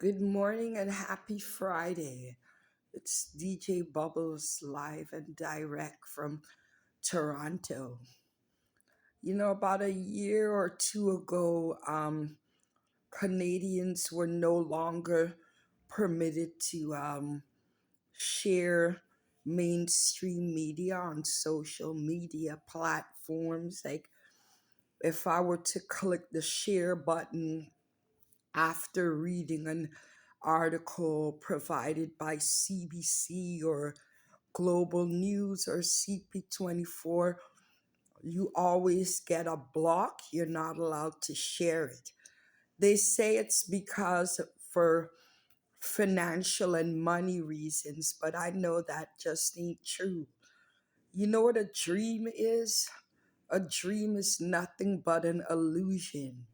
Good morning and happy Friday. It's DJ Bubbles live and direct from Toronto. About a year or two ago, Canadians were no longer permitted to share mainstream media on social media platforms. Like, if I were to click the share button after reading an article provided by CBC or Global News or CP24, you always get a block. You're not allowed to share it. They say it's because for financial and money reasons, but I know that just ain't true. You know what a dream is? A dream is nothing but an illusion.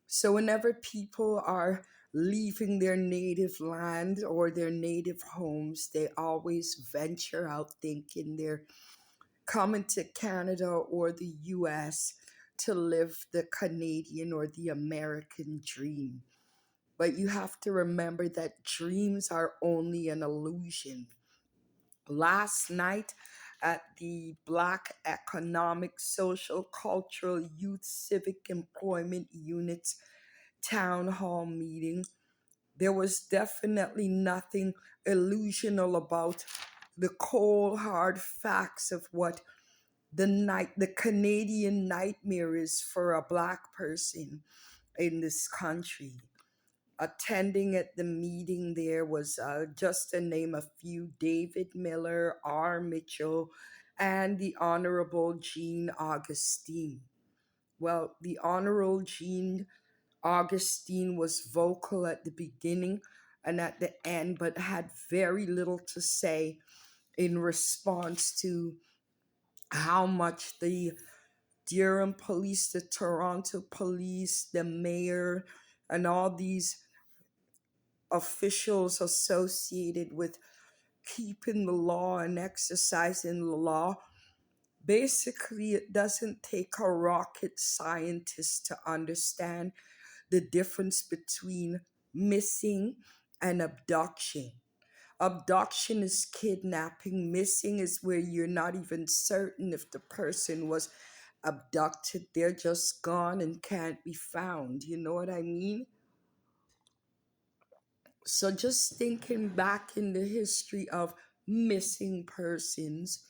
So, whenever people are leaving their native land or their native homes, they always venture out thinking they're coming to Canada or the US to live the Canadian or the American dream. But you have to remember that dreams are only an illusion. Last night at the Black Economic, Social, Cultural, Youth, Civic Employment Units town hall meeting, there was definitely nothing illusional about the cold hard facts of what the Canadian nightmare is for a black person in this country. Attending at the meeting there was just to name a few: David Miller, R. Mitchell, and the Honorable Jean Augustine. Well, the Honorable Jean Augustine was vocal at the beginning and at the end, but had very little to say in response to how much the Durham police, the Toronto police, the mayor, and all these officials associated with keeping the law and exercising the law. Basically, it doesn't take a rocket scientist to understand the difference between missing and abduction. Abduction is kidnapping. Missing is where you're not even certain if the person was abducted. They're just gone and can't be found. You know what I mean? So, just thinking back in the history of missing persons,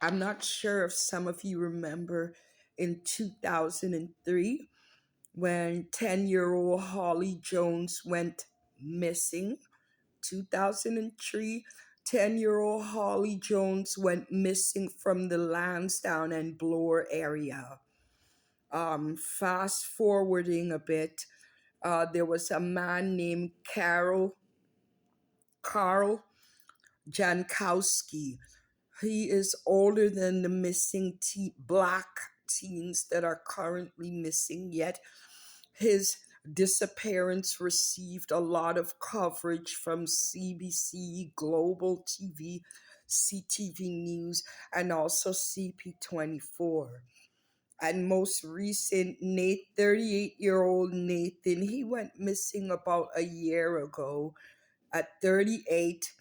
I'm not sure if some of you remember in 2003 when 10-year-old Holly Jones went missing. 2003, 10-year-old Holly Jones went missing from the Lansdowne and Bloor area. Fast forwarding a bit, there was a man named Carl Jankowski. He is older than the missing black teens that are currently missing, yet his disappearance received a lot of coverage from CBC, Global TV, CTV News, and also CP24. And most recent, 38-year-old Nathan, he went missing about a year ago at 38,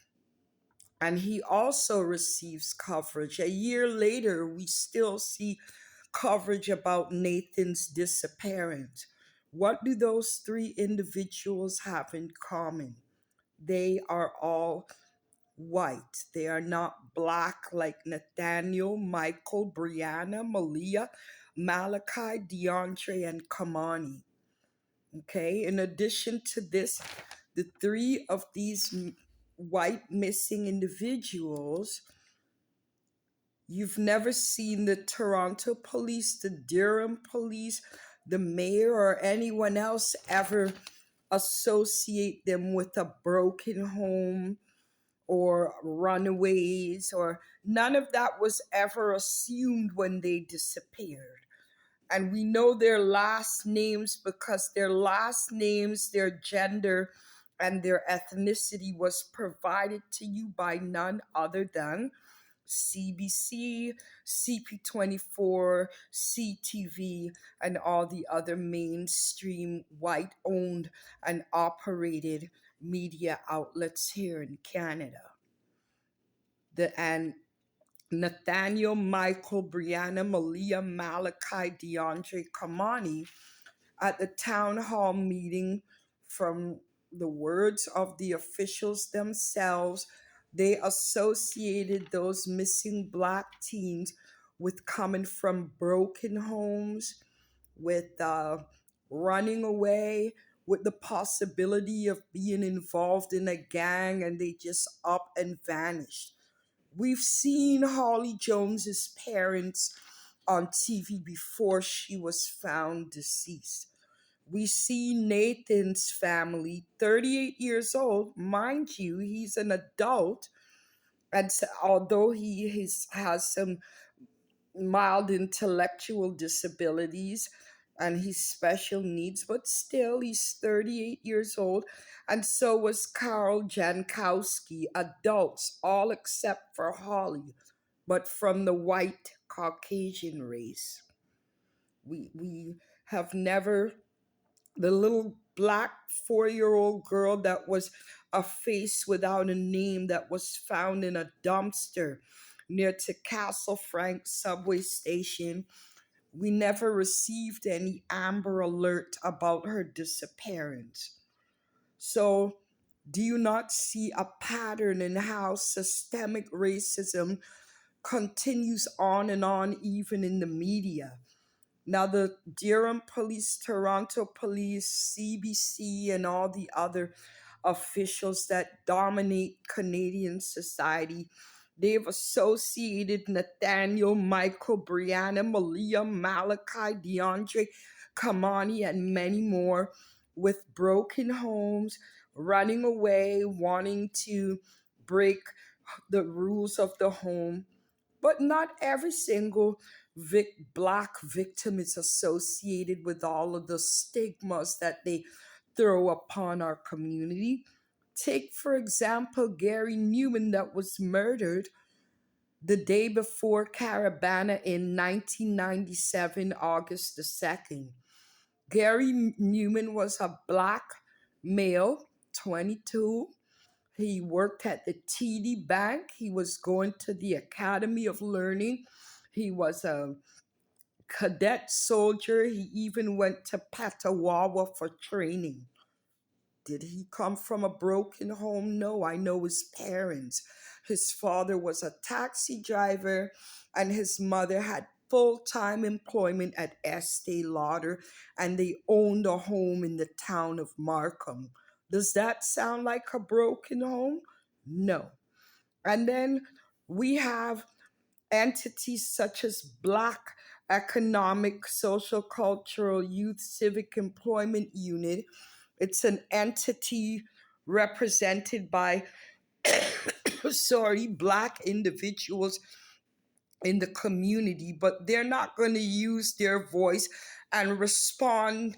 and he also receives coverage. A year later, we still see coverage about Nathan's disappearance. What do those three individuals have in common? They are all white. They are not black like Nathaniel, Michael, Brianna, Malia, Malachi, DeAndre, and Kamani. Okay, in addition to this, the three of these white missing individuals, you've never seen the Toronto police, the Durham police, the mayor, or anyone else ever associate them with a broken home or runaways, or none of that was ever assumed when they disappeared. And we know their last names because their last names, their gender, and their ethnicity was provided to you by none other than CBC, CP24, CTV, and all the other mainstream white owned and operated media outlets here in Canada. And Nathaniel, Michael, Brianna, Malia, Malachi, DeAndre, Kamani at the town hall meeting, from the words of the officials themselves, they associated those missing black teens with coming from broken homes, with running away, with the possibility of being involved in a gang, and they just up and vanished. We've seen Holly Jones's parents on TV before she was found deceased. We see Nathan's family, 38 years old, mind you, he's an adult, and although has some mild intellectual disabilities and his special needs, but still he's 38 years old. And so was Carl Jankowski, adults, all except for Holly, but from the white Caucasian race. We have never, the little black 4 year old girl that was a face without a name that was found in a dumpster near to Castle Frank subway station. We never received any Amber Alert about her disappearance. So, do you not see a pattern in how systemic racism continues on, even in the media? Now, the Durham Police, Toronto Police, CBC, and all the other officials that dominate Canadian society, they've associated Nathaniel, Michael, Brianna, Malia, Malachi, DeAndre, Kamani, and many more with broken homes, running away, wanting to break the rules of the home. But not every single black victim is associated with all of the stigmas that they throw upon our community. Take, for example, Gary Newman, that was murdered the day before Carabana in 1997, August the 2nd. Gary Newman was a black male, 22. He worked at the TD Bank. He was going to the Academy of Learning. He was a cadet soldier. He even went to Petawawa for training. Did he come from a broken home? No, I know his parents. His father was a taxi driver, and his mother had full time employment at Estee Lauder, and they owned a home in the town of Markham. Does that sound like a broken home? No. And then we have entities such as Black Economic, Social, Cultural, Youth, Civic Employment Unit. It's an entity represented by, sorry, Black individuals in the community, but they're not going to use their voice and respond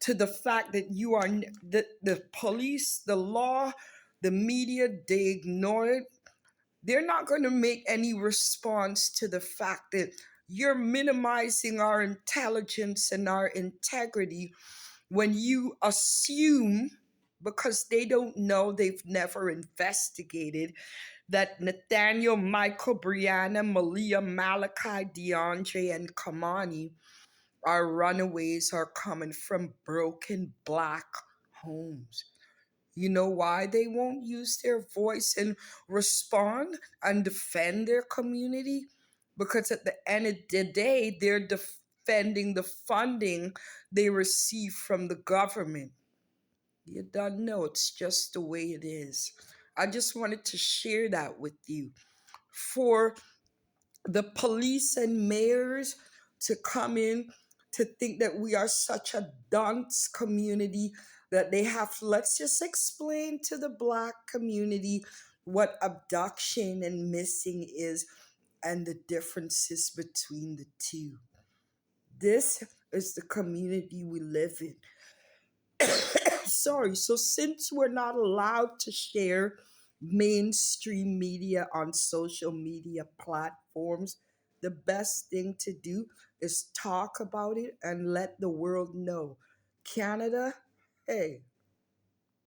to the fact that you are the police, the law, the media, they ignore it. They're not going to make any response to the fact that you're minimizing our intelligence and our integrity when you assume, because they don't know, they've never investigated, that Nathaniel, Michael, Brianna, Malia, Malachi, DeAndre, and Kamani are runaways, are coming from broken black homes. You know why they won't use their voice and respond and defend their community? Because at the end of the day, they're defending the funding they receive from the government. You don't know, it's just the way it is. I just wanted to share that with you. For the police and mayors to come in to think that we are such a dunce community that they have, let's just explain to the black community what abduction and missing is and the differences between the two. This is the community we live in. Sorry, so since we're not allowed to share mainstream media on social media platforms, the best thing to do is talk about it and let the world know. Canada, hey,